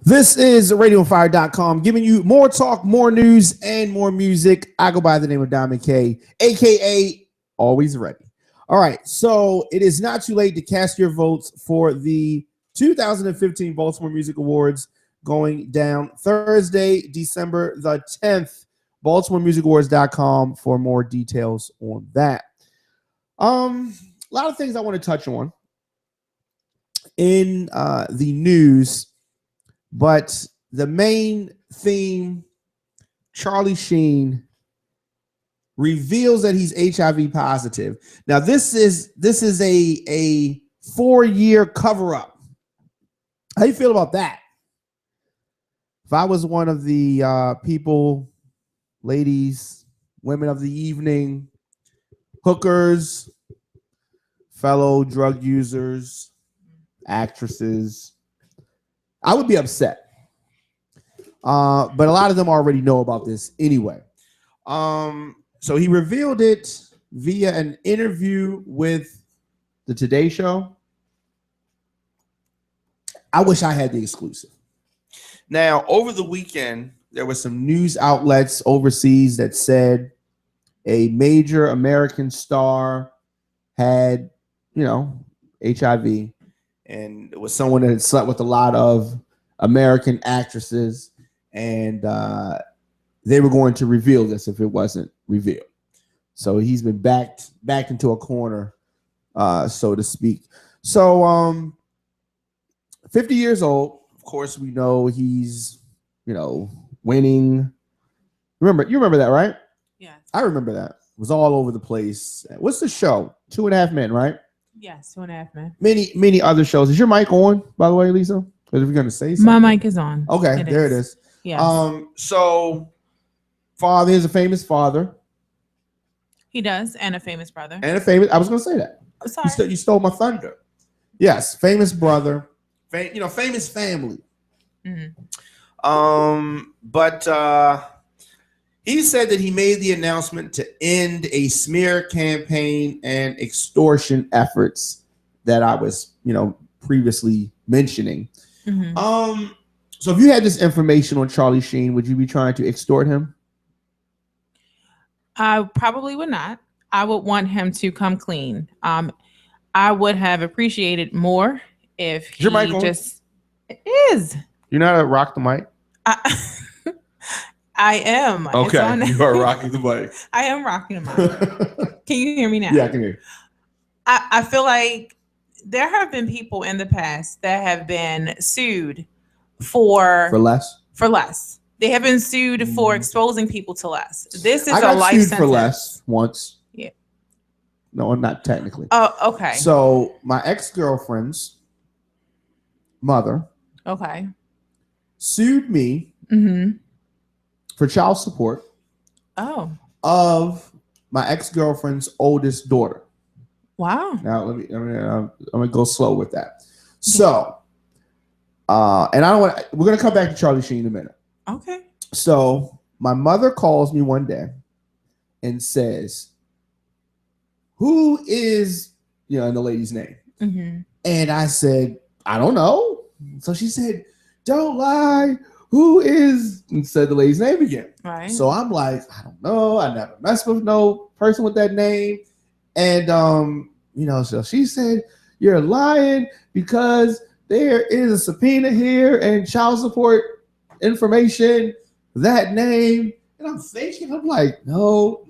This is RadioFire.com, giving you more talk, more news, and more music. I go by the name of Diamond K, aka Always Ready. All right, so it is not too late to cast your votes for the 2015 Baltimore Music Awards going down Thursday, December the 10th. BaltimoreMusicAwards.com for more details on that. A lot of things I want to touch on in the news. But the main theme, Charlie Sheen reveals that he's HIV positive. Now, this is a 4-year cover-up. How do you feel about that? If I was one of the people, ladies, women of the evening, hookers, fellow drug users, actresses, I would be upset. But a lot of them already know about this anyway. So he revealed it via an interview with the Today Show. I wish I had the exclusive. Now, over the weekend, there were some news outlets overseas that said a major American star had, HIV. And it was someone that had slept with a lot of American actresses, and they were going to reveal this if it wasn't revealed. So he's been backed into a corner, so to speak. So 50 years old. Of course, we know he's, winning. You remember that, right? Yeah. I remember that. It was all over the place. What's the show? 2.5 Men, right? Yes, 2.5 Men. Many other shows. Is your mic on, by the way, Lisa? Because if you're going to say something. My mic is on. Okay, it is. Yes. So, father is a famous father. He does, and a famous brother. I was going to say that. Oh, sorry. You stole my thunder. Yes, famous brother. Famous family. Mm-hmm. But he said that he made the announcement to end a smear campaign and extortion efforts that I was, previously mentioning. Mm-hmm. So if you had this information on Charlie Sheen, would you be trying to extort him? I probably would not. I would want him to come clean. I would have appreciated more if he just is. You're not a rock the mic? I am. Okay, you are rocking the mic. I am rocking the mic. Can you hear me now? Yeah, I can hear you. I feel like there have been people in the past that have been sued for less. For less. They have been sued for exposing people to less. This is I got a life sued sentence. for less once. Yeah. No, not technically. Oh, okay. So my ex-girlfriend's mother, sued me for child support. Oh. Of my ex-girlfriend's oldest daughter. Wow. Now I'm gonna go slow with that. So, and I don't want. We're gonna come back to Charlie Sheen in a minute. Okay. So my mother calls me one day and says, "Who is in the lady's name?" Mm-hmm. And I said, "I don't know." So she said, "Don't lie. Who is?" And said the lady's name again. Right. So I'm like, I don't know. I never messed with no person with that name. And so she said, "You're lying because there is a subpoena here and child support information, that name." And I'm thinking, I'm like, no,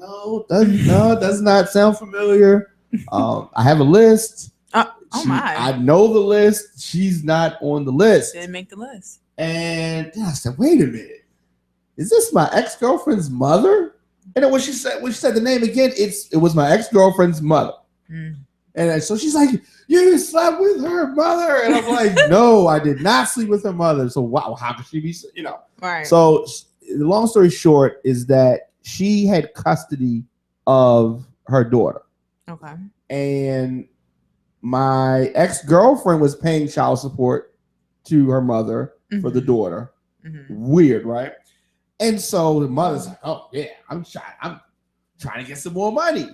does not sound familiar. I have a list. I know the list. She's not on the list. Didn't make the list. And then I said, wait a minute. Is this my ex-girlfriend's mother? And then when she said the name again, it was my ex-girlfriend's mother. And so she's like, "You slept with her mother?" And I'm like, "No, I did not sleep with her mother." So wow, how could she be? Right. So the long story short is that she had custody of her daughter. Okay. And my ex-girlfriend was paying child support to her mother for the daughter. Weird, right? And so the mother's like, "Oh yeah, I'm trying to get some more money."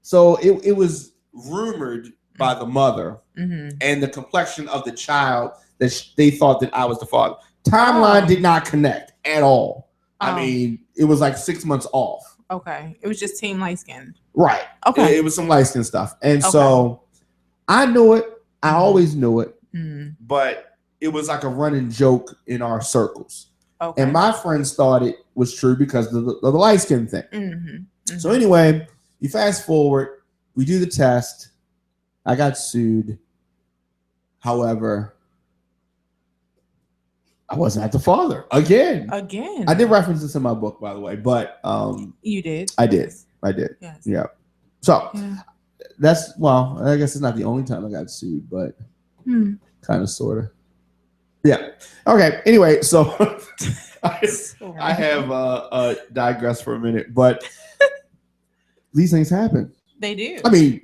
So it was rumored by the mother and the complexion of the child that they thought that I was the father. Timeline did not connect at all. I mean, it was like 6 months off. Okay. It was just team light skin. Right. Okay. It was some light skin stuff. And so I knew it. I always knew it. But it was like a running joke in our circles. Okay. And my friends thought it was true because of the light skin thing. So anyway, you fast forward, we do the test. I got sued. However, I wasn't at the father again. I did reference this in my book, by the way, but you did. I did. Yes. Yeah. So that's I guess it's not the only time I got sued, but kind of, sort of. Yeah. Okay. Anyway, so I have digressed for a minute, but these things happen. They do. I mean,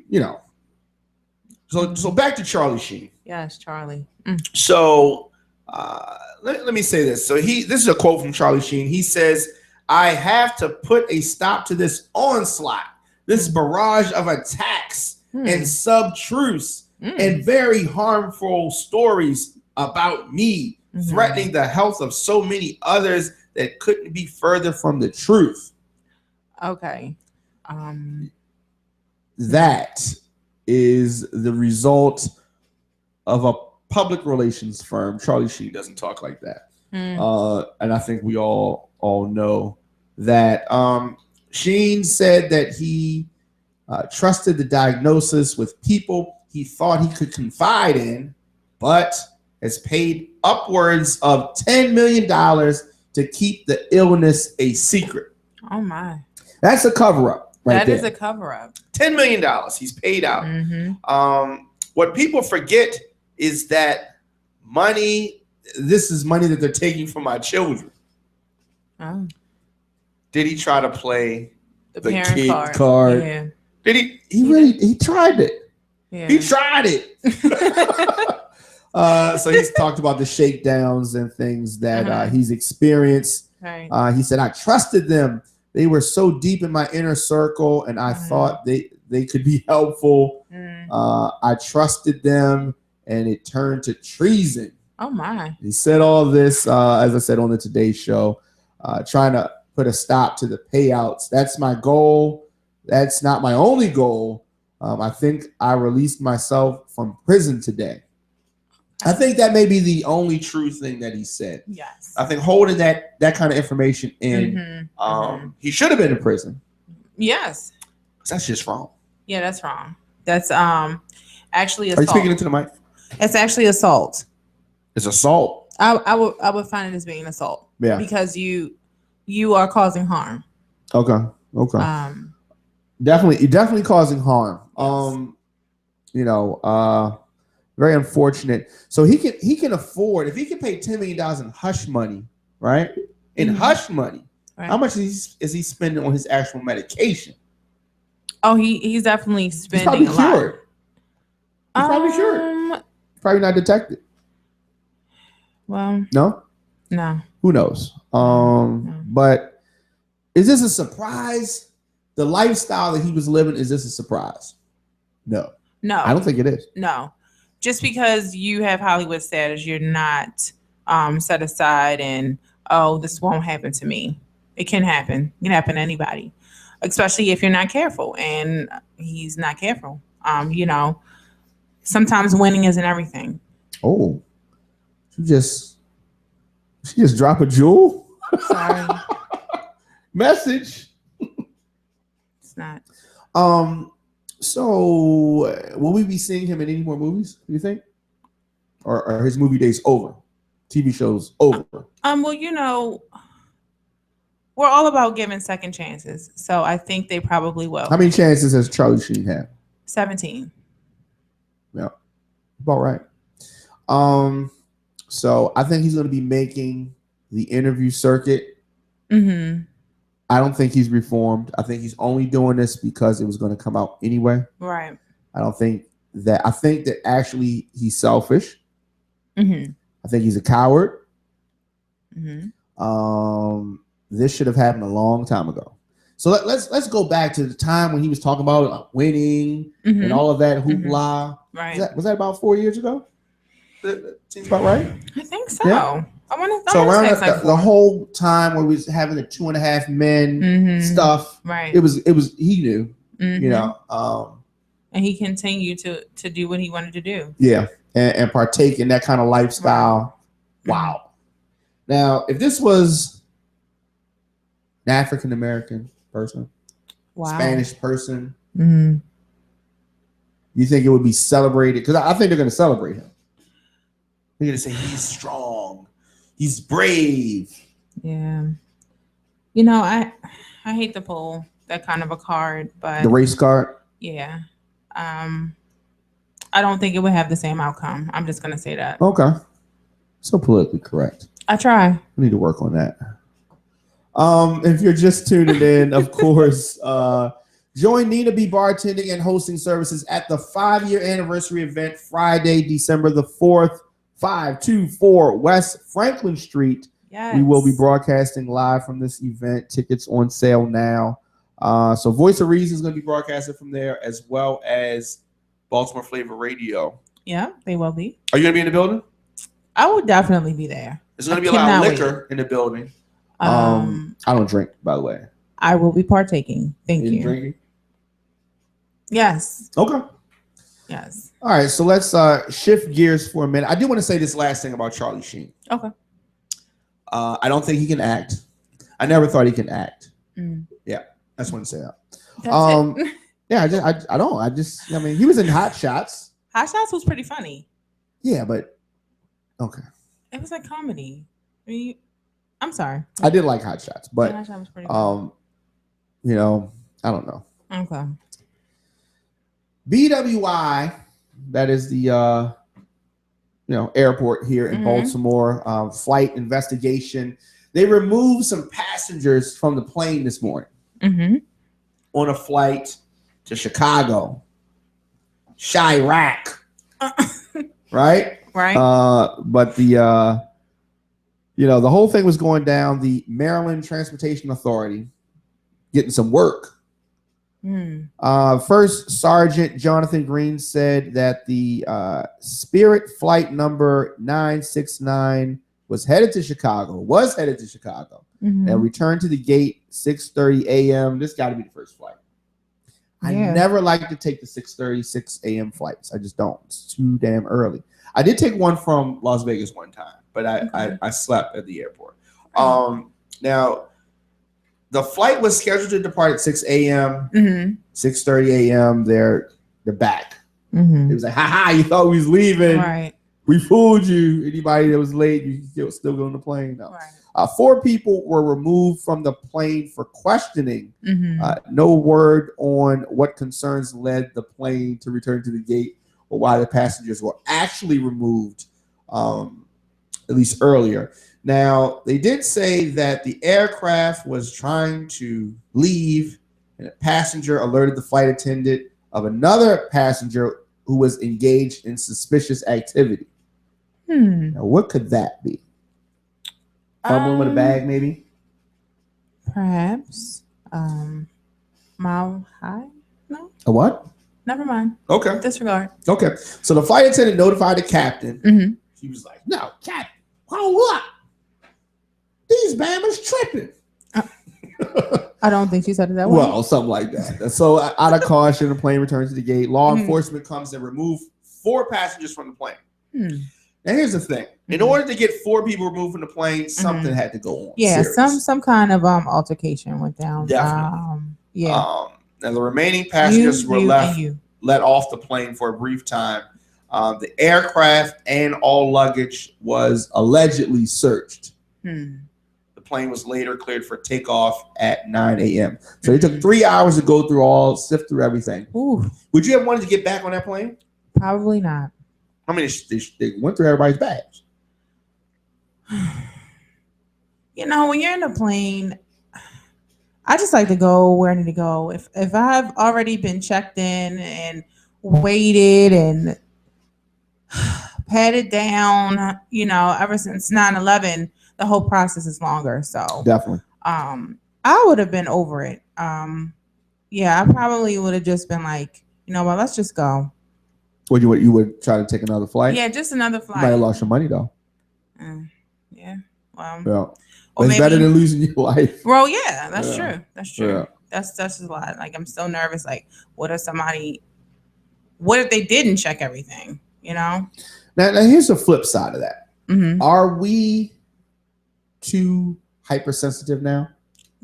So back to Charlie Sheen. Yes, Charlie. So let me say this. So this is a quote from Charlie Sheen. He says, "I have to put a stop to this onslaught, this barrage of attacks and sub-truths and very harmful stories about me, threatening the health of so many others that couldn't be further from the truth." Okay. That is the result of a public relations firm. Charlie Sheen doesn't talk like that. And I think we all know that. Sheen said that he trusted the diagnosis with people he thought he could confide in, but has paid upwards of $10 million to keep the illness a secret. Oh my. That's a cover-up. That is a cover-up. $10 million he's paid out. What people forget is that this is money that they're taking from my children. Oh. Did he try to play the kid card? Yeah. Did he? He tried it. Yeah. He tried it. So he's talked about the shakedowns and things that he's experienced. Right. He said, "I trusted them. They were so deep in my inner circle, and I thought they could be helpful. I trusted them, and it turned to treason." Oh my! He said all this, as I said on the Today Show, trying to put a stop to the payouts. That's my goal. That's not my only goal. I think I released myself from prison today. I think that may be the only true thing that he said. Yes. I think holding that kind of information in, he should have been in prison. Yes. That's just wrong. Yeah, that's wrong. That's actually assault. Are you speaking into the mic? It's actually assault. It's assault. I would find it as being assault. Yeah. Because you are causing harm. Okay. Definitely causing harm. Yes. Very unfortunate. So he can afford, if he can pay $10 million in hush money, right? In hush money, right. How much is he spending on his actual medication? Oh, he's definitely spending a lot. He's probably cured. Probably not detected. Well, no. Who knows? But is this a surprise? The lifestyle that he was living, is this a surprise? No. I don't think it is. No. Just because you have Hollywood status, you're not set aside and, this won't happen to me. It can happen. It can happen to anybody, especially if you're not careful. And he's not careful. Sometimes winning isn't everything. Oh, she just dropped a jewel. Sorry. Message. It's not. So, will we be seeing him in any more movies, do you think? Or are his movie days over? TV shows over? Well, we're all about giving second chances. So, I think they probably will. How many chances has Charlie Sheen had? 17. Yeah. About right. So, I think he's going to be making the interview circuit. I don't think he's reformed. I think he's only doing this because it was going to come out anyway. Right. I think that actually he's selfish. I think he's a coward. This should have happened a long time ago. So let's go back to the time when he was talking about winning and all of that hoopla. Right. Was that about 4 years ago? That seems about right. I think so. So around the whole time where we was having the 2.5 men stuff, right? It was he knew, you know, and he continued to do what he wanted to do. Yeah, and partake in that kind of lifestyle. Right. Wow. Now, if this was an African American person, Spanish person, you think it would be celebrated? Because I think they're going to celebrate him. They're going to say he's strong, he's brave. Yeah. You know, I hate to pull that kind of a card, but the race card. Yeah. I don't think it would have the same outcome. I'm just going to say that. Okay. So politically correct. I try. We need to work on that. If you're just tuning in, of course, join Nina B bartending and hosting services at the 5-year anniversary event Friday, December the 4th, 524 West Franklin Street. Yes. We will be broadcasting live from this event. Tickets on sale now. So Voice of Reason is going to be broadcasted from there, as well as Baltimore Flavor Radio. Yeah, they will be. Are you going to be in the building? I will definitely be there. There's going to be a lot of liquor in the building. I don't drink, by the way. I will be partaking. Thank you. Drinking? Yes. Okay. Yes. All right, so let's shift gears for a minute. I do want to say this last thing about Charlie Sheen. Okay. I don't think he can act. I never thought he can act. Yeah, I just want to say that. That's it. Yeah, I mean, he was in Hot Shots. Hot Shots was pretty funny. Yeah, but okay. It was like comedy. I mean, I'm sorry. I did like Hot Shots, but Hot Shots was pretty funny. you know, I don't know. Okay. BWI, that is the airport here in Baltimore, flight investigation. They removed some passengers from the plane this morning on a flight to Chicago, Chirac, right? Right. But the the whole thing was going down. The Maryland Transportation Authority getting some work. First Sergeant Jonathan Green said that the Spirit flight number 969 was headed to Chicago, and returned to the gate 6:30 a.m. This got to be the first flight. I never like to take the 6:30, 6 a.m. flights. I just don't. It's too damn early. I did take one from Las Vegas one time, but I slept at the airport. Now, the flight was scheduled to depart at 6 a.m., 6:30 a.m. They're back. It was like, ha, you thought we was leaving. Right. We fooled you. Anybody that was late, you still go on the plane. No. Right. 4 people were removed from the plane for questioning. No word on what concerns led the plane to return to the gate or why the passengers were actually removed, at least earlier. Now, they did say that the aircraft was trying to leave, and a passenger alerted the flight attendant of another passenger who was engaged in suspicious activity. Now, what could that be? Fumbling with a bag, maybe? Perhaps. Mile high? No. A what? Never mind. Okay. Disregard. Okay. So the flight attendant notified the captain. He was like, no, captain, what? These Bama's tripping. I don't think she said it that way. Well, something like that. So out of caution, the plane returns to the gate. Law enforcement comes and remove 4 passengers from the plane. Now, here's the thing. In order to get 4 people removed from the plane, something had to go on. Yeah, some kind of altercation went down. Definitely. Yeah. Now, the remaining passengers were let off the plane for a brief time. The aircraft and all luggage was allegedly searched. The plane was later cleared for takeoff at 9 a.m. So it took 3 hours to go through sift through everything. Ooh. Would you have wanted to get back on that plane? Probably not. I mean, they went through everybody's bags. When you're in a plane, I just like to go where I need to go. If I've already been checked in and waited and patted down, ever since 9/11, the whole process is longer. So definitely, I would have been over it. I probably would have just been like, let's just go. You would try to take another flight? Yeah, just another flight. You might have lost your money though. Yeah. Well, Yeah. or But it's better than losing your life. Well, yeah, that's Yeah. true. That's true. Yeah. That's just a lot. Like I'm so nervous. Like, what if they didn't check everything? You know. Now here's the flip side of that. Mm-hmm. Are we too hypersensitive now?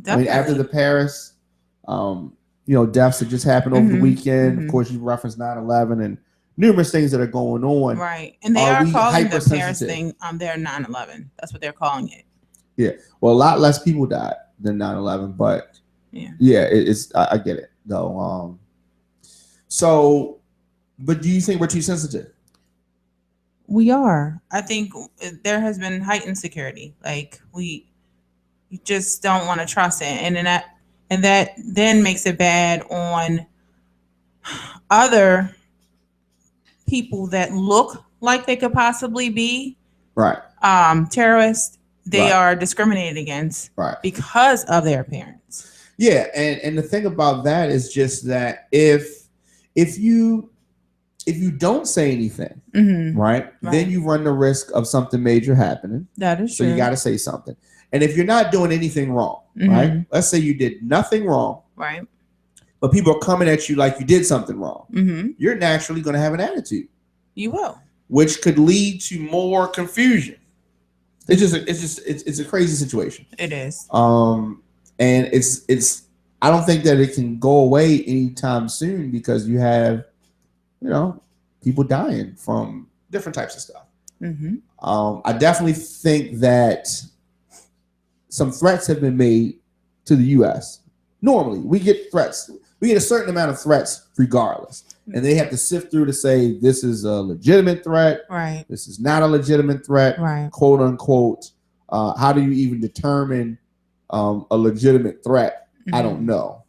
Definitely. I mean, after the Paris, deaths that just happened over the weekend. Of course, you referenced 9/11 and numerous things that are going on. Right, and they are calling the Paris thing their 9/11. That's what they're calling it. Yeah, well, a lot less people died than 9/11, but it's I get it though. So, but do you think we're too sensitive? We are. I think there has been heightened security. Like you just don't want to trust it, and that then makes it bad on other people that look like they could possibly be terrorists. They are discriminated against because of their appearance. Yeah, and the thing about that is just that if you don't say anything, right, then you run the risk of something major happening. That is true. So you got to say something. And if you're not doing anything wrong, right? Let's say you did nothing wrong, right? But people are coming at you like you did something wrong. You're naturally going to have an attitude. You will, which could lead to more confusion. It's a crazy situation. It is. And it's I don't think that it can go away anytime soon because you have, people dying from different types of stuff. I definitely think that some threats have been made to the U.S. Normally, we get threats. We get a certain amount of threats regardless. And they have to sift through to say this is a legitimate threat. Right. This is not a legitimate threat. Right. Quote unquote. How do you even determine a legitimate threat? I don't know.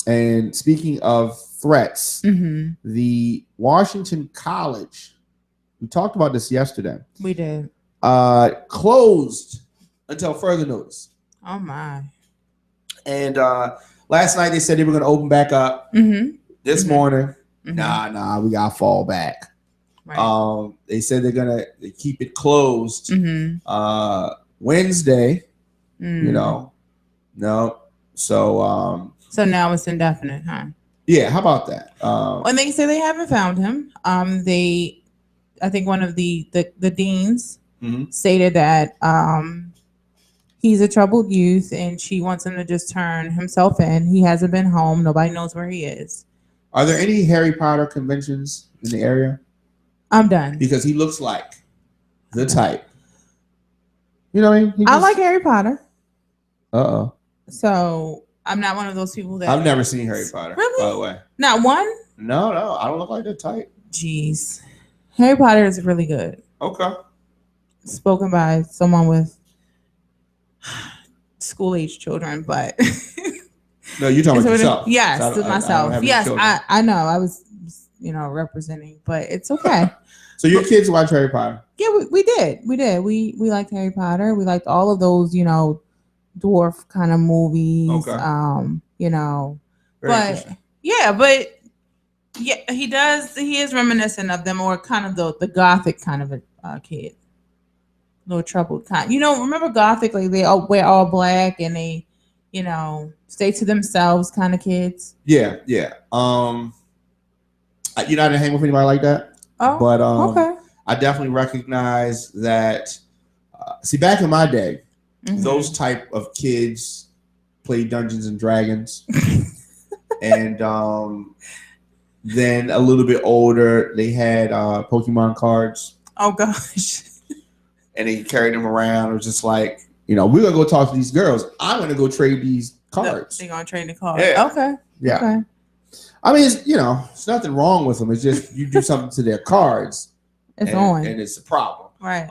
And speaking of threats, the Washington College, we talked about this yesterday. We did. Closed until further notice. Oh my. And last night they said they were going to open back up. This morning, nah, we got to fall back. Right. They said they're going to keep it closed Wednesday. No. So now it's indefinite, huh? Yeah, how about that? When they say they haven't found him, I think one of the deans stated that he's a troubled youth and she wants him to just turn himself in. He hasn't been home. Nobody knows where he is. Are there any Harry Potter conventions in the area? I'm done. Because he looks like the type. You know what I mean? I like Harry Potter. Uh-oh. So I'm not one of those people that... I've never seen Harry Potter, really? by the way. Not one? No, I don't look like that type. Jeez. Harry Potter is really good. Okay. Spoken by someone with school-age children, but... No, you're talking about yourself. Yes, to myself. Yes, I know. I was, representing, but it's okay. So your kids watch Harry Potter? Yeah, we did. We liked Harry Potter. We liked all of those, dwarf kind of movies. Okay. He does. He is reminiscent of them, or kind of the gothic kind of a kid, little troubled kind. Remember gothic? Like they all wear all black and they, stay to themselves kind of kids. Yeah. I didn't hang with anybody like that. Oh, but okay. I definitely recognize that. Back in my day, those type of kids played Dungeons and Dragons, and then a little bit older, they had Pokemon cards. Oh gosh! And they carried them around. It was just like, we're gonna go talk to these girls. I'm gonna go trade these cards. They're gonna trade the cards. Yeah. Okay. Yeah. Okay. I mean, it's nothing wrong with them. It's just you do something to their cards, and it's a problem. Right.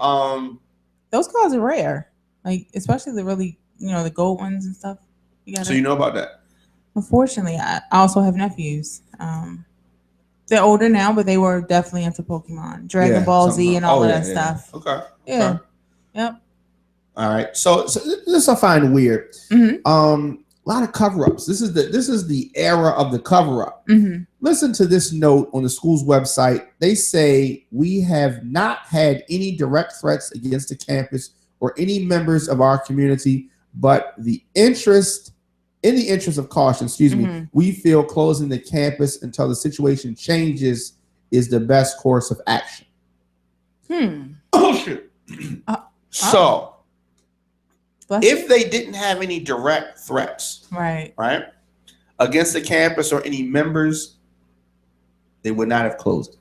Those cards are rare, like especially the really, the gold ones and stuff. So you know about that? Unfortunately, I also have nephews. They're older now, but they were definitely into Pokemon, Dragon Ball Z, and all of that stuff. Okay. Yeah. Okay. Yep. All right. So this I find weird. A lot of cover-ups. This is the era of the cover-up. Listen to this note on the school's website. They say we have not had any direct threats against the campus or any members of our community, but in the interest of caution, we feel closing the campus until the situation changes is the best course of action. Oh shit. So if they didn't have any direct threats, right, against the campus or any members, they would not have closed it.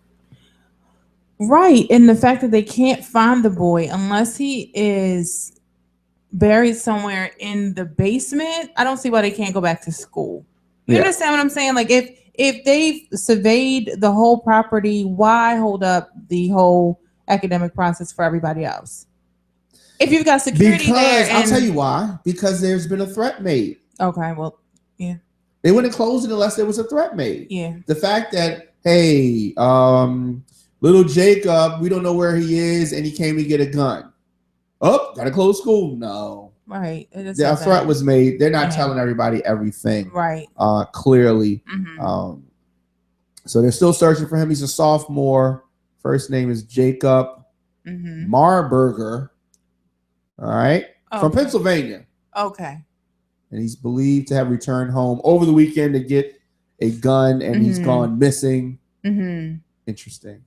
Right. And the fact that they can't find the boy unless he is buried somewhere in the basement, I don't see why they can't go back to school. You understand what I'm saying? Like if they've surveyed the whole property, why hold up the whole academic process for everybody else? If you've got security there. I'll tell you why. Because there's been a threat made. Okay, well, yeah. They wouldn't close it unless there was a threat made. Yeah. The fact that, hey, little Jacob, we don't know where he is, and he came to get a gun. Oh, gotta close school. No. Right. The threat was made. They're not telling everybody everything. Right. Clearly. So they're still searching for him. He's a sophomore. First name is Jacob Marburger. All right. From Pennsylvania. Okay. And he's believed to have returned home over the weekend to get a gun, and he's gone missing. Interesting.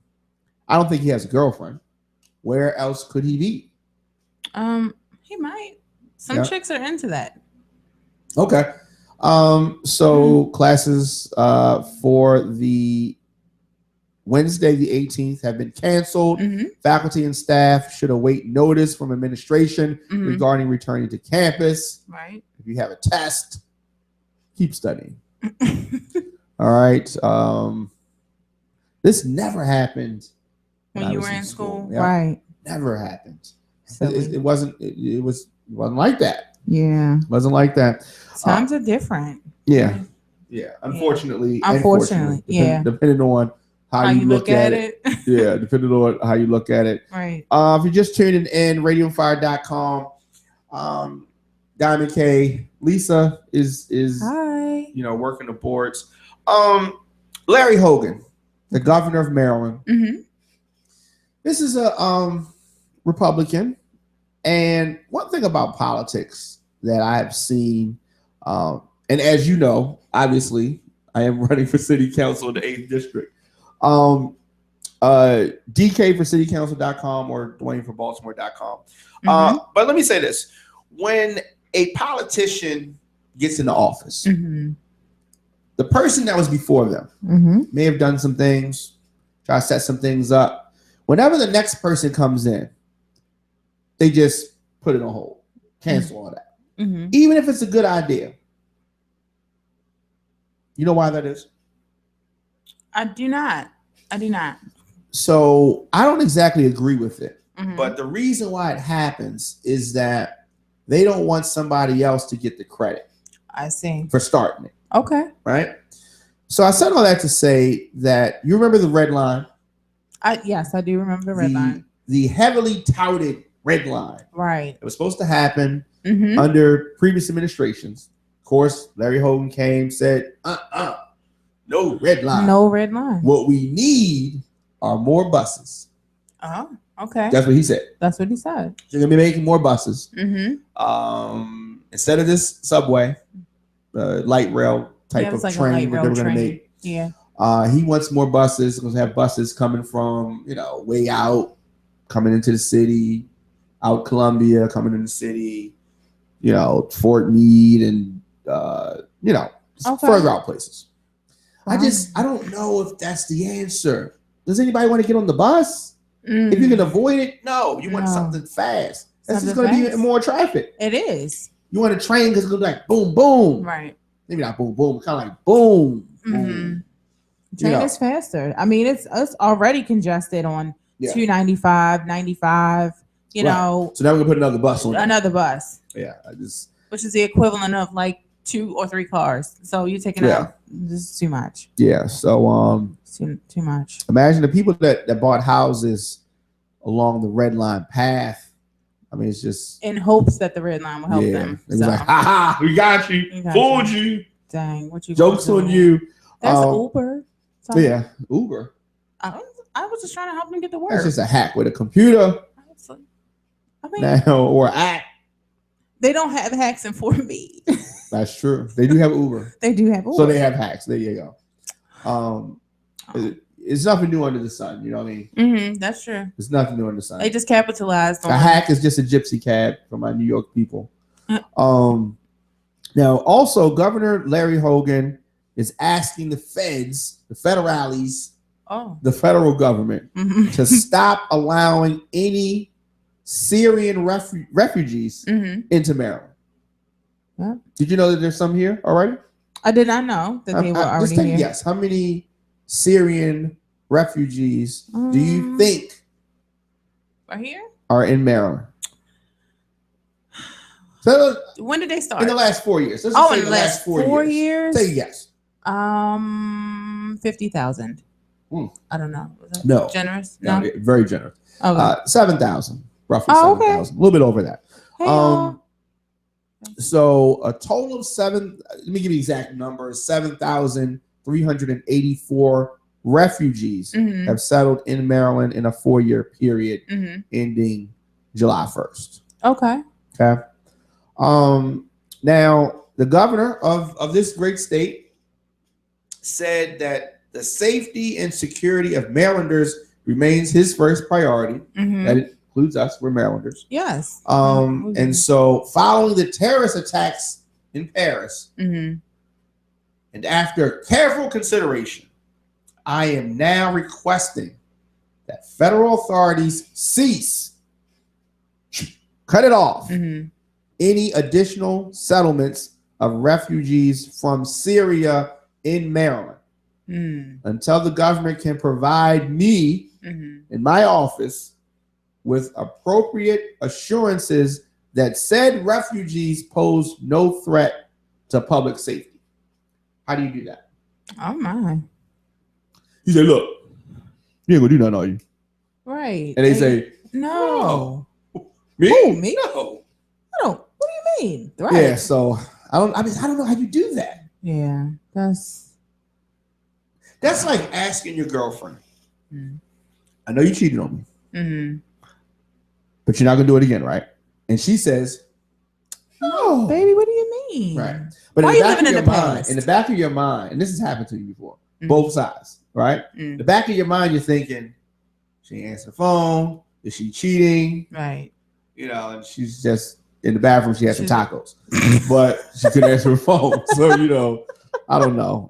I don't think he has a girlfriend. Where else could he be? He might. Some chicks are into that. Okay. So classes for the Wednesday the 18th have been canceled. Faculty and staff should await notice from administration regarding returning to campus. Right. If you have a test, keep studying. All right. This never happened when you were in school. Yeah. Right. Never happened. It wasn't like that. Yeah. It wasn't like that. Times are different. Yeah. Yeah. Unfortunately. Yeah. Depending on how you look at it. Yeah. Depending on how you look at it. Right. If you're just tuning in, radiofire.com, Diamond K, Lisa is hi. Working the boards. Larry Hogan, the governor of Maryland. This is a Republican. And one thing about politics that I have seen, and as you know, obviously, I am running for city council in the 8th district. DK for citycouncil.com or Dwayne for Baltimore.com. But let me say this. When a politician gets into office, the person that was before them may have done some things, try to set some things up. Whenever the next person comes in, they just put it on hold, cancel all that. Even if it's a good idea. You know why that is? I do not. So I don't exactly agree with it. But the reason why it happens is that they don't want somebody else to get the credit. I see. For starting it. Okay. Right? So I said all that to say that you remember the red line? Yes, I do remember the red line. The heavily touted red line. Right. It was supposed to happen under previous administrations. Of course, Larry Hogan came, said, no red line. No red line. What we need are more buses. Oh, okay. That's what he said. That's what he said. They're going to be making more buses. Instead of this subway, light rail type of train that they were going to make. Yeah. He wants more buses. He's going to have buses coming from, way out, coming into the city, out Columbia, coming into the city, Fort Meade and, further out places. I don't know if that's the answer. Does anybody want to get on the bus? If you can avoid it, no. You want something fast. That's just going to be more traffic. It is. You want a train because it's going to be like boom, boom. Right. Maybe not boom, boom. Kind of like boom, boom. Train is faster. I mean, it's already congested on 295, 95. You know. So now we're gonna put another bus on. Another bus. Yeah, which is the equivalent of like 2 or 3 cars. So you're taking out. This is too much. Yeah. So too much. Imagine the people that bought houses along the red line path. I mean, it's just in hopes that the red line will help them. It was like, ha, we got you, fooled you. Dang, what you jokes on you. That's Uber. Sorry. Yeah, Uber. I was just trying to help them get to work. That's just a hack with a computer. I mean, now or act. they don't have hacks in Fort Meade. That's true. They do have Uber. They do have Uber. So they have hacks. There you go. Oh. It's nothing new under the sun. You know what I mean? Mm-hmm, that's true. It's nothing new under the sun. They just capitalized on a hack is just a gypsy cab for my New York people. Uh. Now, also, Governor Larry Hogan is asking the feds, the federales, the federal government, to stop allowing any Syrian refugees into Maryland. Yep. Did you know that there's some here already? I did not know that they were already here. Yes. How many Syrian refugees do you think are in Maryland? So when did they start? In the last 4 years. In the last 4 years? Say yes. 50,000. I don't know. Was that no. Generous? No, very generous. Okay. 7,000. Roughly 7,000. Okay. A little bit over that. Hey, so a total of let me give you the exact number, 7,384 refugees have settled in Maryland in a 4-year period ending July 1st. Okay. Now, the governor of this great state said that the safety and security of Marylanders remains his first priority. That includes us. We're Marylanders. Yes. And so following the terrorist attacks in Paris, and after careful consideration, I am now requesting that federal authorities cut it off, any additional settlements of refugees from Syria in Maryland until the government can provide me in my office with appropriate assurances that said refugees pose no threat to public safety. How do you do that? Oh my. You say, look, you ain't gonna do nothing, are you? Right. And they say, no. Me? Who, me? No. I don't. What do you mean? Right. Yeah, so I don't know how you do that. Yeah, that's like asking your girlfriend. I know you cheated on me. But you're not gonna do it again, right? And she says, "No, baby, what do you mean?" Right. But in the back of your mind, in the back of your mind, and this has happened to you before, both sides, right? The back of your mind, you're thinking, she ain't answer the phone. Is she cheating? Right. You know, and she's just in the bathroom. She had some tacos, but she couldn't answer her phone. So I don't know.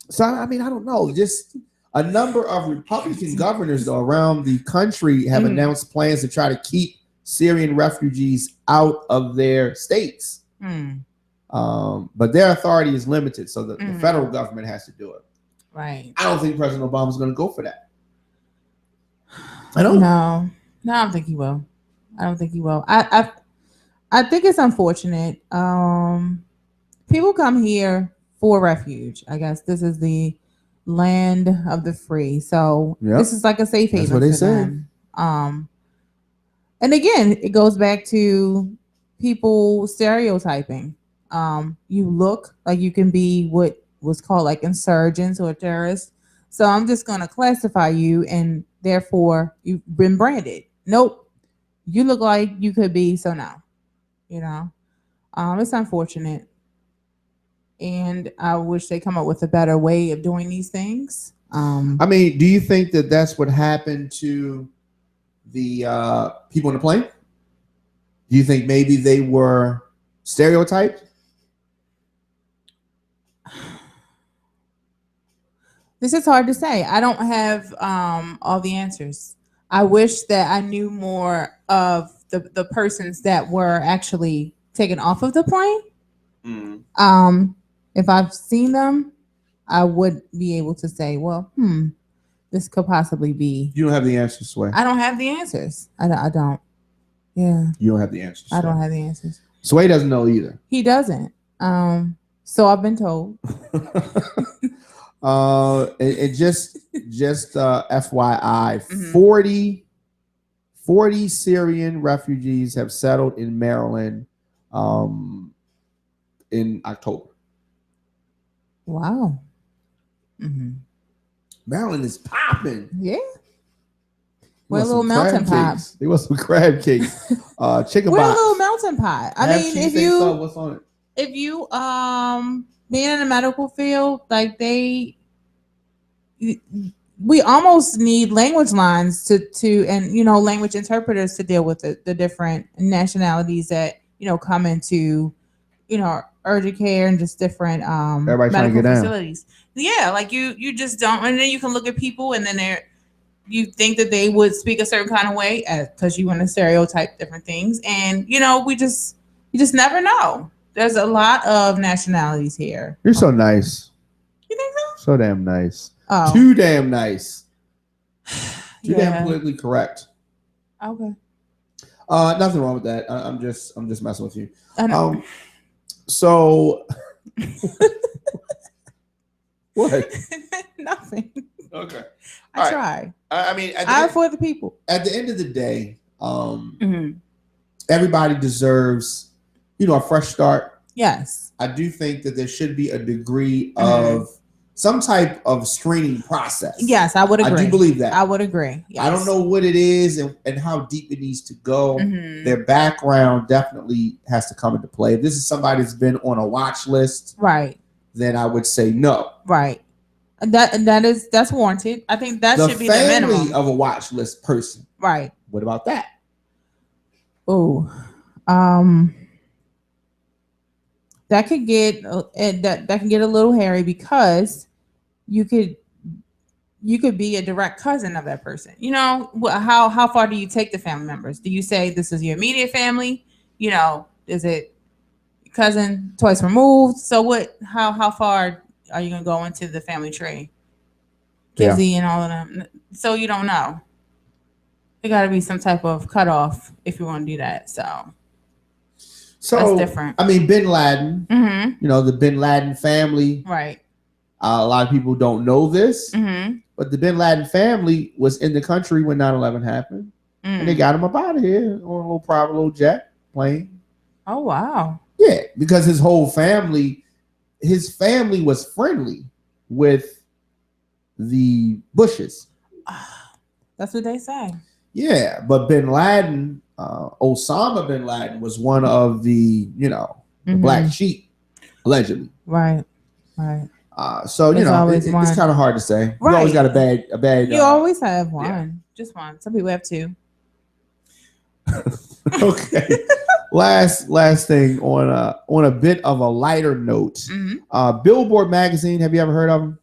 So I mean, I don't know. Just a number of Republican governors though, around the country have announced plans to try to keep Syrian refugees out of their states. But their authority is limited, so the federal government has to do it. Right. I don't think President Obama is going to go for that. I don't. No, I don't think he will. I think it's unfortunate. People come here for refuge. I guess this is the land of the free. So this is like a safe haven. That's what they say. Them. And again, it goes back to people stereotyping. You look like you can be what was called like insurgents or terrorists. So I'm just going to classify you, and therefore you've been branded. Nope. You look like you could be. So now, it's unfortunate. And I wish they come up with a better way of doing these things. I mean, do you think that that's what happened to the people on the plane? Do you think maybe they were stereotyped? This is hard to say. I don't have all the answers. I wish that I knew more of the persons that were actually taken off of the plane. If I've seen them, I would be able to say, well, this could possibly be. You don't have the answers, Sway. I don't have the answers. I don't. Yeah. You don't have the answers. I don't have the answers. Sway doesn't know either. He doesn't. So I've been told. And just FYI, 40 Syrian refugees have settled in Maryland in October. Wow. Maryland is popping. Yeah. We're a little melting pot. They want some crab cakes. Chicken We're box. a little melting pot. I mean, if you so, what's on it? If you being in the medical field, like we almost need language lines to and language interpreters to deal with the different nationalities that come into urgent care and just different Everybody trying to medical get down. facilities. Yeah, like you just don't, and then you can look at people and then you think that they would speak a certain kind of way because you want to stereotype different things, and you just never know. There's a lot of nationalities here. You're so nice. You think so? So damn nice. Oh. Too damn nice. Too Yeah. damn politically correct. Okay. Nothing wrong with that. I'm just messing with you. I know. So what? Nothing. Okay. I try. I mean, for the people. At the end of the day, everybody deserves, a fresh start. Yes. I do think that there should be a degree of some type of screening process. Yes, I would agree. I do believe that. I would agree. Yes. I don't know what it is and how deep it needs to go. Their background definitely has to come into play. If this is somebody that's been on a watch list, right, then I would say no. Right. That's warranted. I think that should be the minimum. The family of a watch list person. Right. What about that? Oh, that could get that can get a little hairy because you could be a direct cousin of that person. How far do you take the family members? Do you say this is your immediate family? Is it cousin twice removed? So what? How far are you gonna go into the family tree? Kizzy and all of them. So you don't know. There got to be some type of cutoff if you want to do that. So that's different. I mean, Bin Laden. The Bin Laden family. Right. A lot of people don't know this, but the Bin Laden family was in the country when 9/11 happened, and they got him up out of here on a little private little jet plane. Oh wow! Yeah, because his family was friendly with the Bushes. That's what they say. Yeah, but Bin Laden, Osama Bin Laden, was one of the the black sheep, allegedly. Right. So it's kind of hard to say. Right. You always got a bad. You always have one, just one. Some people have two. Okay. Last thing on a bit of a lighter note. Billboard magazine. Have you ever heard of them?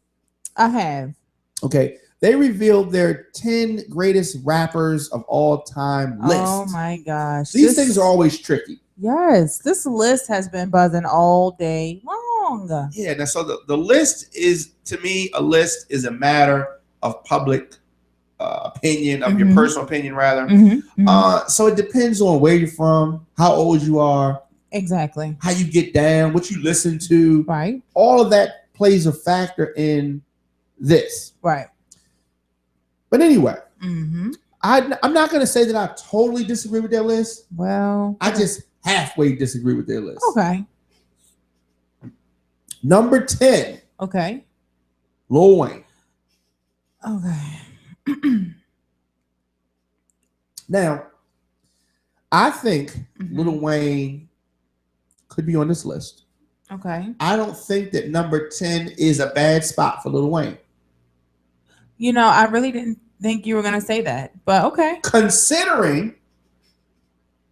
I have. Okay. They revealed their 10 greatest rappers of all time list. Oh my gosh. These things are always tricky. Yes. This list has been buzzing all day long. Yeah. Now, so the list is, to me, a list is a matter of public opinion, of your personal opinion, rather. So it depends on where you're from, how old you are. Exactly. How you get down, what you listen to. Right. All of that plays a factor in this. Right. But anyway, I'm not going to say that I totally disagree with their list. Well, I just halfway disagree with their list. Okay. Number 10. Okay. Lil Wayne. Okay. Now, I think Lil Wayne could be on this list. Okay. I don't think that number 10 is a bad spot for Lil Wayne. I really didn't think you were going to say that, but okay. Considering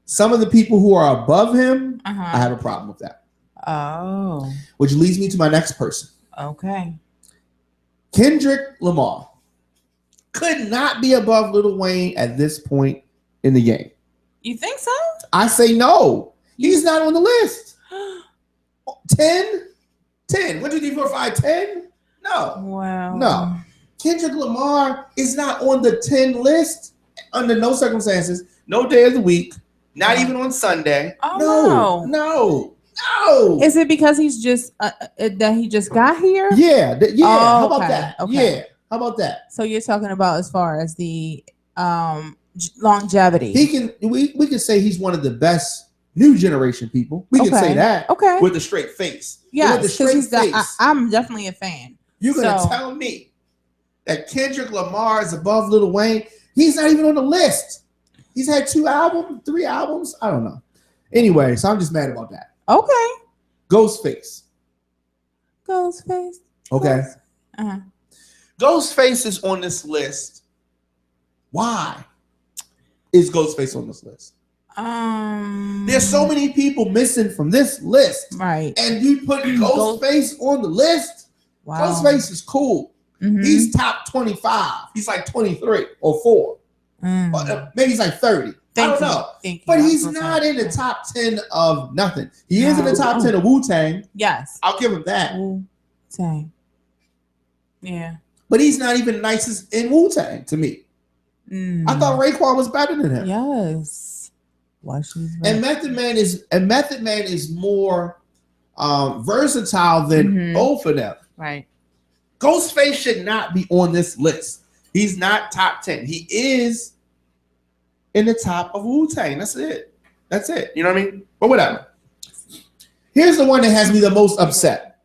some of the people who are above him, I have a problem with that. Oh. Which leads me to my next person. Okay. Kendrick Lamar could not be above Lil Wayne at this point in the game. You think so? I say no. He's not on the list. 10? 10. 1, 2, 3, 4, 5, 10? No. Wow. No. Kendrick Lamar is not on the 10 list under no circumstances, no day of the week, not even on Sunday. Oh, no. Is it because he's just that he just got here? Yeah. How about okay. that? Okay. Yeah. How about that? So you're talking about as far as the longevity. We can say he's one of the best new generation people. We can say that. Okay. With a straight face. Yeah, because I'm definitely a fan. You're gonna tell me that Kendrick Lamar is above Lil Wayne? He's not even on the list. He's had 2 albums, 3 albums. I don't know. Anyway, so I'm just mad about that. Okay. Ghostface. Okay. Uh-huh. Ghostface is on this list. Why is Ghostface on this list? There's so many people missing from this list. Right. And you put Ghostface on the list? Wow. Ghostface is cool. Mm-hmm. He's top 25. He's like 23 or 4. Or maybe he's like 30. I don't know. But he's not in the top 10 of nothing. He is in the top 10 of Wu-Tang. Yes. I'll give him that. Wu-Tang. Yeah. But he's not even nicest in Wu-Tang to me. I thought Raekwon was better than him. Yes. And Method Man is more versatile than both of them. Right. Ghostface should not be on this list. He's not top 10. He is in the top of Wu-Tang. That's it. You know what I mean? But whatever. Here's the one that has me the most upset.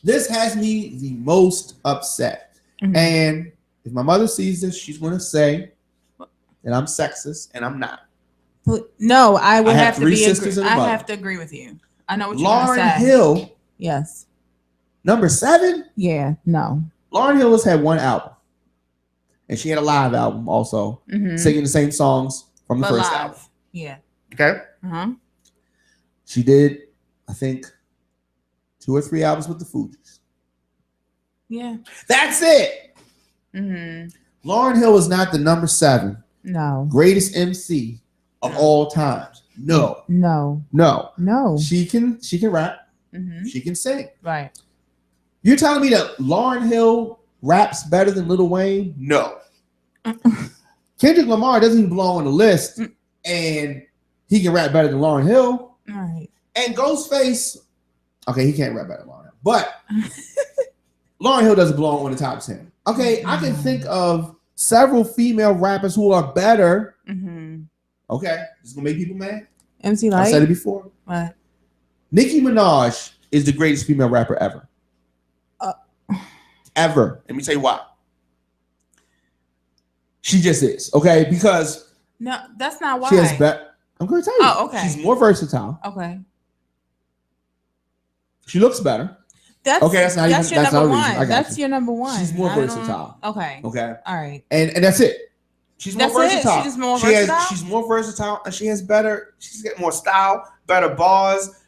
This has me the most upset. And if my mother sees this, she's going to say that I'm sexist, and I'm not. No, I would have to be. I have to agree with you. I know what you're going to say. Lauryn Hill. Yes. Number 7? Yeah, no. Lauryn Hill has had 1 album. And she had a live album also, singing the same songs from the first album. Yeah. Okay? She did, I think, 2 or 3 albums with the Fugees. Yeah. That's it. Lauryn Hill is not the number 7. No. Greatest MC of all times. No. She can rap. She can sing. Right. You're telling me that Lauryn Hill raps better than Lil Wayne? No. Kendrick Lamar doesn't even belong on the list, and he can rap better than Lauryn Hill. Right. And Ghostface, okay, he can't rap better than Lauryn Hill, but Lauryn Hill doesn't belong on the top 10. Okay, I can think of several female rappers who are better. Okay, this is gonna make people mad. MC Lyte. I said it before. What? Nicki Minaj is the greatest female rapper ever. Ever. Let me tell you why. She just is. Okay, because no, that's not why. She has I'm going to tell you. Oh, okay. She's more versatile. Okay. She looks better. That's okay. That's not that's even. Your that's number not one. That's your number one. She's more versatile. Okay. Okay. All right. And that's it. She's more versatile. She's just more versatile. She's more versatile, and she has better. She's got more style, better bars,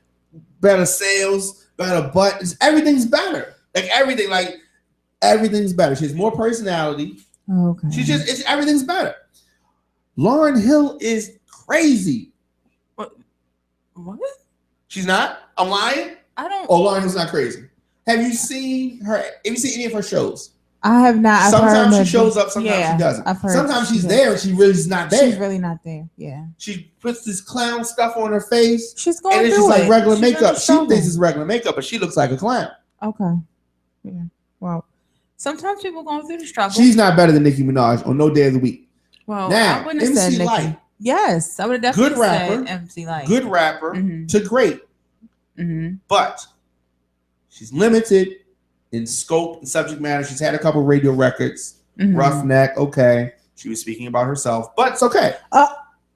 better sales, better buttons. Everything's better. Everything's better. She has more personality. Okay. Everything's better. Lauryn Hill is crazy. What? She's not? I'm lying? I don't. Oh, Lauryn Hill's not crazy. Have you seen her? Have you seen any of her shows? I have not. Sometimes she shows up, sometimes she doesn't. Sometimes she's there and she really's not there. She's really not there. Yeah. She puts this clown stuff on her face. She's going and it's through just like regular makeup. She struggle. thinks it's regular makeup, but she looks like a clown. Okay. Yeah. Well, sometimes people going through the struggle. She's not better than Nicki Minaj on no day of the week. Well, now, I wouldn't have said MC Nicki. Lyte. Yes, I would have definitely good rapper, said MC Lyte. Good rapper to great. But she's limited in scope and subject matter. She's had a couple radio records. Roughneck, okay. She was speaking about herself, but it's okay.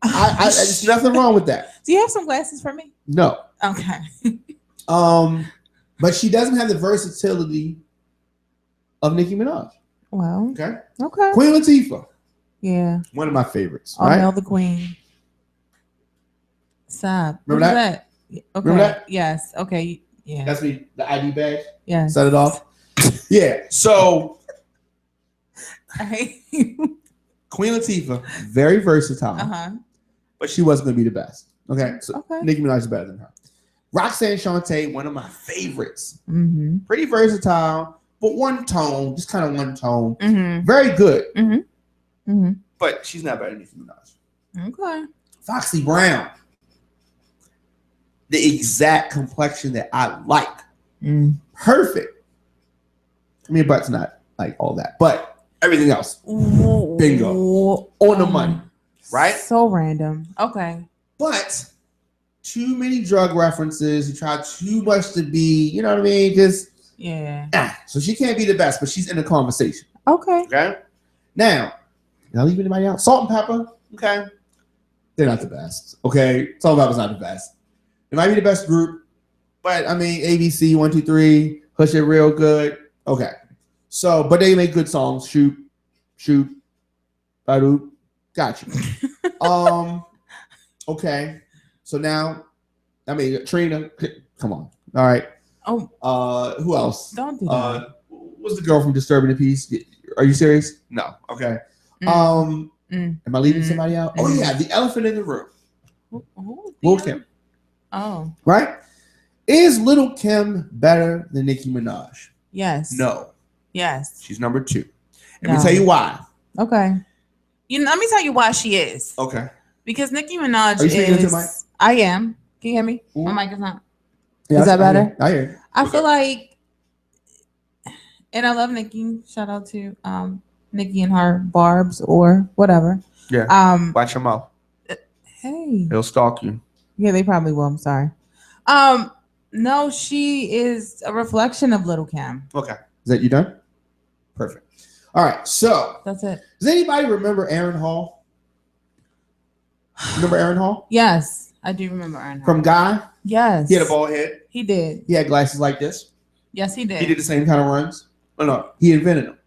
There's nothing wrong with that. Do you have some glasses for me? No. Okay. But she doesn't have the versatility of Nicki Minaj. Well. Okay. Queen Latifah. Yeah. One of my favorites. Oh, right? Mel the Queen. Stop. Remember that? Okay. Remember that? Yes. Okay. Yeah. That's me. The ID badge. Yeah. Set it off. Yeah. So. Queen Latifah, very versatile. But she wasn't going to be the best. Okay. So Nicki Minaj is better than her. Roxanne Shante, one of my favorites. Pretty versatile, but one tone, just kind of one tone. Very good. But she's not better than Nicki Minaj. Okay. Foxy Brown. The exact complexion that I like. Perfect. I mean, but's not like all that, but everything else. Bingo. On the money. Right? So random. Okay. But too many drug references. You try too much to be, you know what I mean? Just yeah. So she can't be the best, but she's in the conversation. Okay. Okay. Now, Did I leave anybody out? Salt and Pepper. Okay. They're not the best. Okay. Salt and Pepper's not the best. It might be the best group, but I mean, ABC 1, 2, 3, Hush It Real Good. Okay. So, but they make good songs. Shoot, Badoop. Got you. Okay. So now, I mean, Trina. Come on. All right. Oh. Who else? Don't do that. What's the girl from Disturbing the Peace? Are you serious? No. Okay. Am I leaving somebody out? Oh yeah, the elephant in the room. Lil' Kim. Oh. Right? Is Lil' Kim better than Nicki Minaj? Yes. No. Yes. She's number 2. Let me tell you why. Okay. Let me tell you why she is. Okay. Because Nicki Minaj Are you speaking into the mic? I am. Can you hear me? Ooh. My mic is not. Yeah, is that better? I hear. I feel like, and I love Nicki. Shout out to Nicki and her barbs or whatever. Yeah. Watch your mouth. Hey. He'll stalk you. Yeah, they probably will. I'm sorry. No, she is a reflection of Lil' Kim. Okay. Is that you done? Perfect. All right. So that's it. Does anybody remember Aaron Hall? Remember Aaron Hall? Yes, I do remember Aaron Hall. From Guy? Yes. He had a bald head. He did. He had glasses like this. Yes, he did. He did the same kind of runs. Oh, no. He invented them.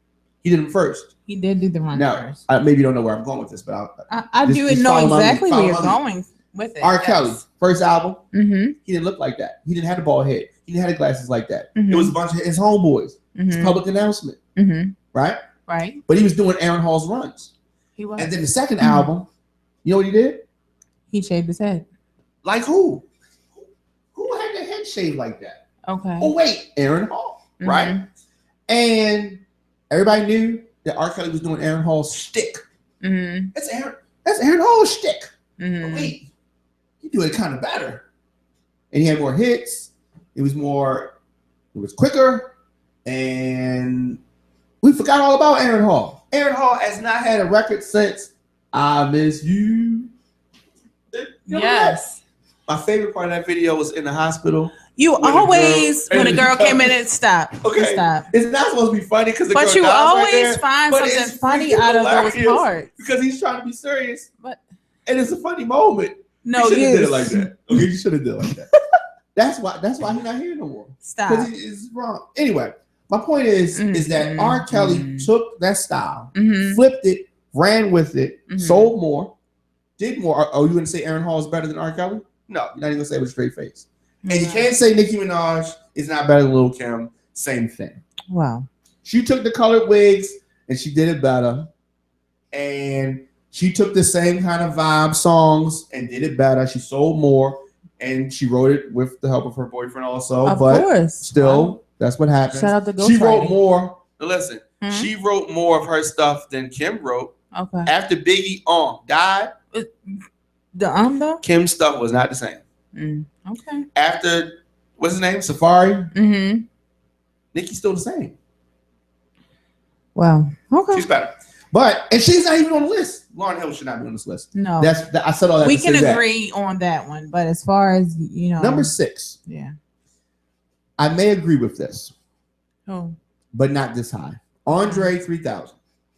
He did them first. He did do the runs first. I maybe don't know where I'm going with this, but I do know exactly where you're going with it. R. Kelly, first album. Mm-hmm. He didn't look like that. He didn't have the bald head. He didn't have the glasses like that. Mm-hmm. It was a bunch of his homeboys. His public announcement. Mm-hmm. Right? Right. But he was doing Aaron Hall's runs. He was. And then the second album, you know what he did? He shaved his head. Like who? Who had their head shaved like that? Okay. Oh, wait. Aaron Hall. Right? And everybody knew that R. Kelly was doing Aaron Hall's shtick. Mm-hmm. That's Aaron Hall's shtick. Mm-hmm. But wait, he do it kind of better. And he had more hits. It was quicker. And we forgot all about Aaron Hall. Aaron Hall has not had a record since I Miss You. Yes. My favorite part of that video was in the hospital. You always, when a girl came in and stop. Okay. Stop. It's not supposed to be funny because but you always right find something funny out of those parts. Because he's trying to be serious. And it's a funny moment. No, you should have did it like that. Okay, you should have did it like that. That's why he's not here no more. Stop. Because he's wrong. Anyway, my point is that R. Kelly took that style, flipped it, ran with it, sold more, did more. Are you going to say Aaron Hall is better than R. Kelly? No, you're not even going to say it with a straight face. And you can't say Nicki Minaj is not better than Lil' Kim. Same thing. Wow. She took the colored wigs and she did it better. And she took the same kind of vibe songs and did it better. She sold more and she wrote it with the help of her boyfriend also. Of course. Still, that's what happened. Shout out to Ghost She wrote Writing. more. Listen, she wrote more of her stuff than Kim wrote. Okay. After Biggie died, though? Kim's stuff was not the same. Okay. After, what's his name? Safari? Nicki's still the same. Wow. Okay. She's better. And she's not even on the list. Lauryn Hill should not be on this list. No. I said all that. We can agree on that one. But as far as, Number 6. Yeah. I may agree with this. Oh. But not this high. Andre 3000.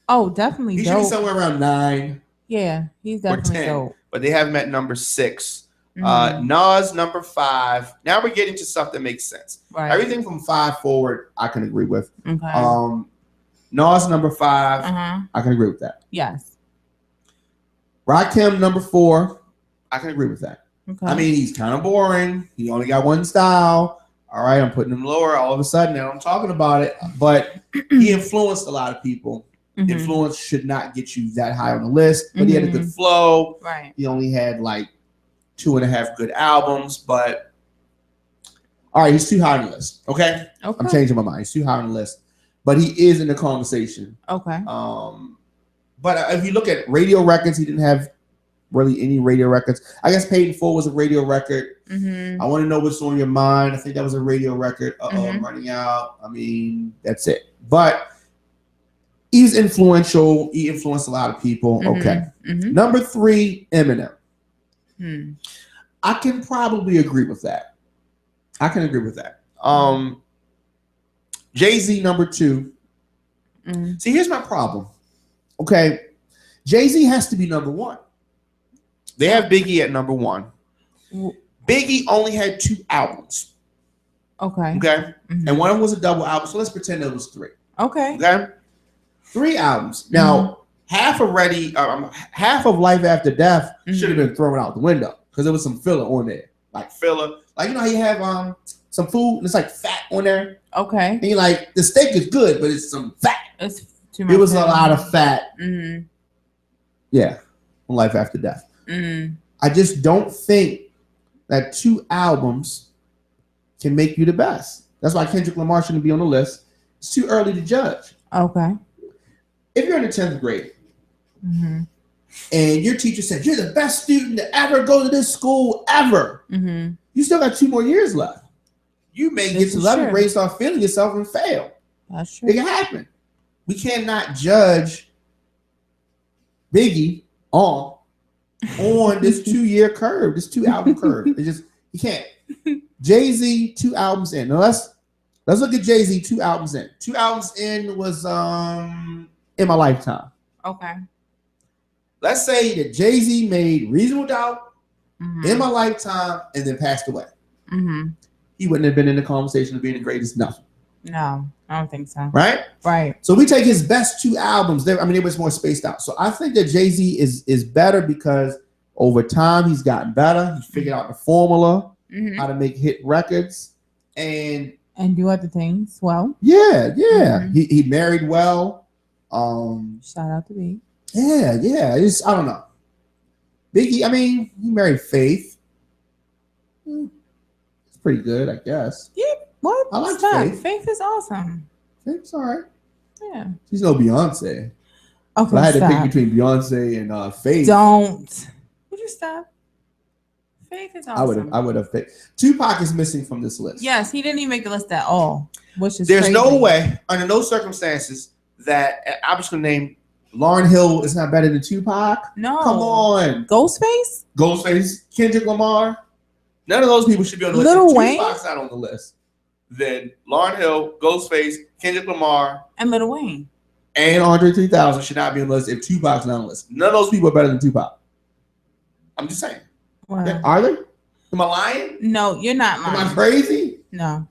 Oh, definitely. He should be somewhere around 9. Yeah, he's definitely 10, dope. But they have him at number 6. Nas number 5. Now we're getting to stuff that makes sense. Right. Everything from 5 forward, I can agree with. Okay. Nas number 5. I can agree with that. Yes. Rakim number 4. I can agree with that. Okay. I mean, he's kind of boring. He only got one style. All right, I'm putting him lower. All of a sudden, now I'm talking about it. But he influenced a lot of people. Influence should not get you that high on the list. But he had a good flow. Right. He only had like 2.5 good albums. But all right, he's too high on the list. Okay? I'm changing my mind. He's too high on the list. But he is in the conversation. Okay. But if you look at radio records, he didn't have really any radio records. I guess Paid in Full was a radio record. I Want to Know What's on Your Mind. I think that was a radio record. I'm running out. I mean, that's it. But he's influential. He influenced a lot of people. Okay. Number 3, Eminem. I can probably agree with that. Jay-Z number 2. See, here's my problem. Okay. Jay-Z has to be number one. They have Biggie at number one. Biggie only had 2 albums. Okay. Okay. And one of them was a double album. So let's pretend it was 3. Okay. 3 albums. Now, half of Life After Death should have been thrown out the window because there was some filler on there. Like filler. Like, you know how you have some food and it's like fat on there? Okay. And you're like, the steak is good, but it's some fat. It's too much. It was a lot of fat. Mm-hmm. Yeah. On Life After Death. I just don't think that 2 albums can make you the best. That's why Kendrick Lamar shouldn't be on the list. It's too early to judge. Okay. If you're in the 10th grade and your teacher said, you're the best student to ever go to this school ever, you still got 2 more years left. You may get to 11th grade, start feeling yourself and fail. That's true. It can happen. We cannot judge Biggie on this 2-year curve, this 2 album curve. It just, you can't. Jay-Z, 2 albums in. Now let's look at Jay-Z, 2 albums in. 2 albums in was In My Lifetime. Okay. Let's say that Jay-Z made Reasonable Doubt, In My Lifetime, and then passed away. He wouldn't have been in the conversation of being the greatest nothing. No, I don't think so. Right? Right. So we take his best 2 albums. It was more spaced out. So I think that Jay-Z is better because over time he's gotten better. He figured out the formula, how to make hit records, and do other things well. Yeah. He married well. Shout out to B. Yeah. I don't know. Biggie, he married Faith. It's pretty good, I guess. Yeah. What? I like Faith. Faith is awesome. Faith's all right. Yeah. She's no Beyonce. Okay. But I had to pick between Beyonce and Faith. Don't. Would you stop? Faith is awesome. I would have picked. Tupac is missing from this list. Yes, he didn't even make the list at all. Which is There's crazy. no way, under no circumstances, that I'm just gonna name Lauryn Hill is not better than Tupac. No. Come on. Ghostface, Kendrick Lamar. None of those people should be on the list. Lil Wayne. Tupac's not on the list. Then Lauryn Hill, Ghostface, Kendrick Lamar, and Lil Wayne. And Andre 3000 should not be on the list if Tupac's not on the list. None of those people are better than Tupac. I'm just saying. Wow. Are they? Am I lying? No, you're not lying. Am I crazy? No.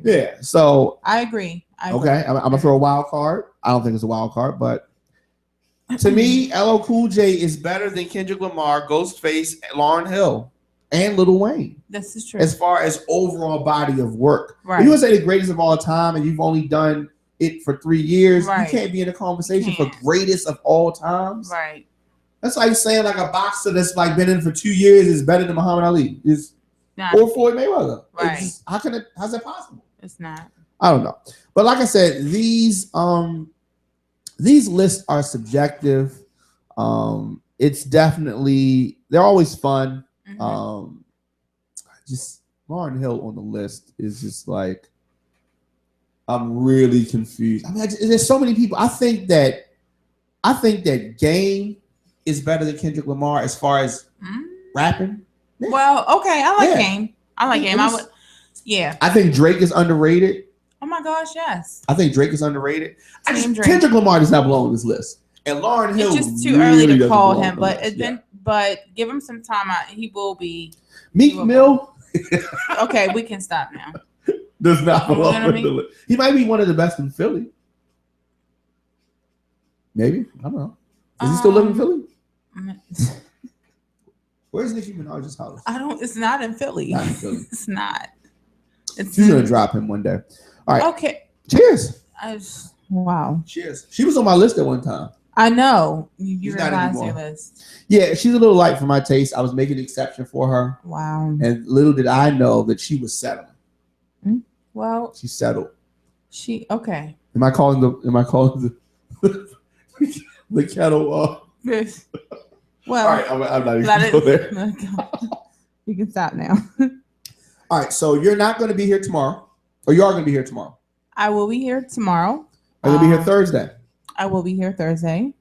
Yeah. So I agree. Okay, I'm gonna throw a wild card. I don't think it's a wild card, but to me, LL Cool J is better than Kendrick Lamar, Ghostface, Lauryn Hill, and Lil Wayne. This is true. As far as overall body of work, right? If you would say the greatest of all time, and you've only done it for 3 years, right. You can't be in a conversation for greatest of all times, right? That's like saying like a boxer that's like been in for 2 years is better than Muhammad Ali, or Floyd Mayweather. Right? How's that possible? It's not. I don't know, but like I said, these lists are subjective. It's definitely, they're always fun. Mm-hmm. Just Lauryn Hill on the list is just like, I'm really confused. There's so many people. I think that Game is better than Kendrick Lamar as far as rapping. Yeah. Well, okay, I like Game. Yeah. I think Drake is underrated. Oh my gosh, yes. I think Drake is underrated. Kendrick Lamar does not belong on this list. And Lauryn Hill, it's just too early to call him, but give him some time out. He will be. Meek Mill. Okay, we can stop now. Does not belong on the list. He might be one of the best in Philly. Maybe. I don't know. Does he still live in Philly? Where's Nicki Minaj's house? It's not in Philly. Not in Philly. It's not. She's gonna drop him one day. All right. Okay. Cheers. Wow. Cheers. She was on my list at one time. I know. You revised your list. Yeah, she's a little light for my taste. I was making an exception for her. Wow. And little did I know that she was settling. Well, she settled. Okay. Am I calling the the kettle? Well, all right, I'm not even going to go there. You can stop now. All right, so you're not going to be here tomorrow, or you are going to be here tomorrow? I will be here tomorrow. Are you going to be here Thursday? I will be here Thursday.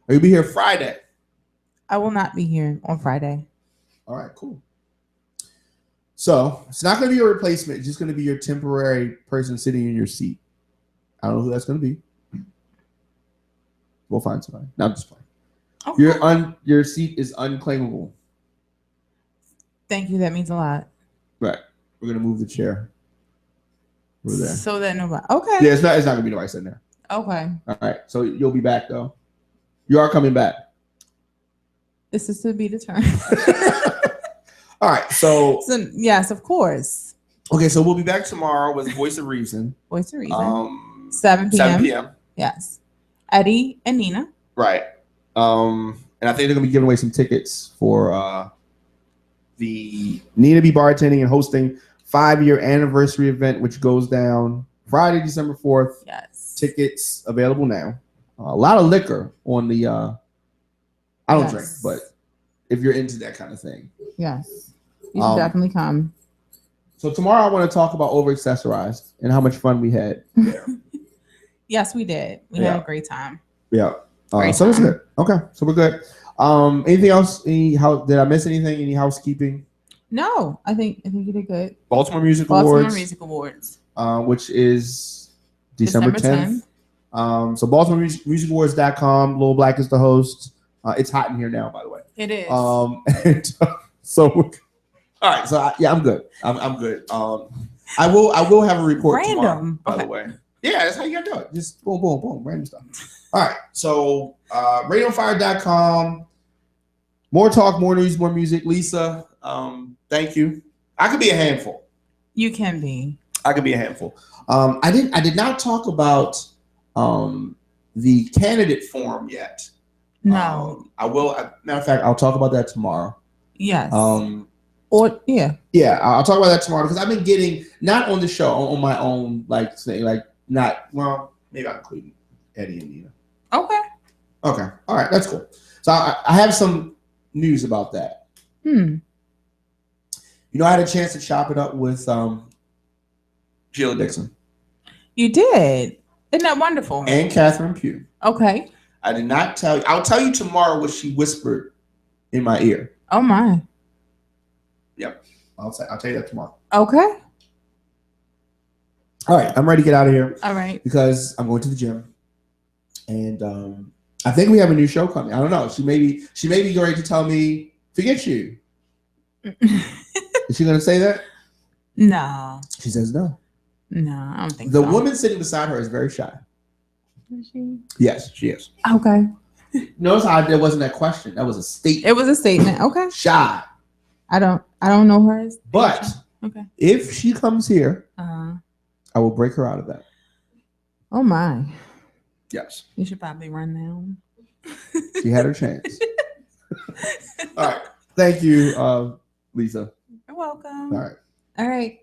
Are you be here Friday? I will not be here on Friday. All right, cool. So it's not going to be your replacement. It's just going to be your temporary person sitting in your seat. I don't know who that's going to be. We'll find somebody. No, I'm just playing. Okay. Your seat is unclaimable. Thank you. That means a lot. Right. We're gonna move the chair over there. So that nobody. Okay. Yeah, it's not gonna be nobody sitting there. Okay. All right. So you'll be back though. You are coming back. This is to be determined. All right. So yes, of course. Okay, so we'll be back tomorrow with Voice of Reason. Voice of Reason. 7 p.m. 7 p.m. Yes. Eddie and Nina. Right. And I think they're gonna be giving away some tickets for the Nina be bartending and hosting 5-year anniversary event, which goes down Friday, December 4th. Yes. Tickets available now. A lot of liquor on the. I don't drink, but if you're into that kind of thing, yes, you should definitely come. So tomorrow I want to talk about over accessorized and how much fun we had there. Yes, we did. We had a great time. Yeah. So it's good. Okay, so we're good. Anything else? Did I miss anything? Any housekeeping? No, I think you did good. Baltimore Music Awards. Which is December 10th. So BaltimoreMusicAwards.com. Lil Black is the host. It's hot in here now, by the way. It is. So all right. So I'm good. I'm good. I will have a report tomorrow, by the way. Yeah, that's how you gotta do it. Just boom, boom, boom, random stuff. All right. So RadioFire.com. More talk, more news, more music. Lisa, thank you. I could be a handful. You can be. I could be a handful. I did not talk about the candidate form yet. No. I will. Matter of fact, I'll talk about that tomorrow. Yes. Yeah, I'll talk about that tomorrow because I've been getting, not on the show, on my own, like say, like not, well, maybe I'll include Eddie and Nina. Okay. All right, that's cool. So I have some news about that. You know, I had a chance to chop it up with Sheila Dixon. You did. Isn't that wonderful? And Catherine Pugh. Okay. I did not tell you. I'll tell you tomorrow what she whispered in my ear. Oh my. Yep. I'll tell you that tomorrow. Okay. All right. I'm ready to get out of here. All right. Because I'm going to the gym. And I think we have a new show coming. I don't know. She may be ready to tell me, forget you. Is she going to say that? No. She says no. No, I don't think so. The woman sitting beside her is very shy. Is she? Yes, she is. Okay. Notice how there wasn't that question. That was a statement. It was a statement. Okay. Shy. I don't know her as. But okay, if she comes here, I will break her out of that. Oh my. Yes. You should probably run now. She had her chance. All right. Thank you, Lisa. You're welcome. All right. All right.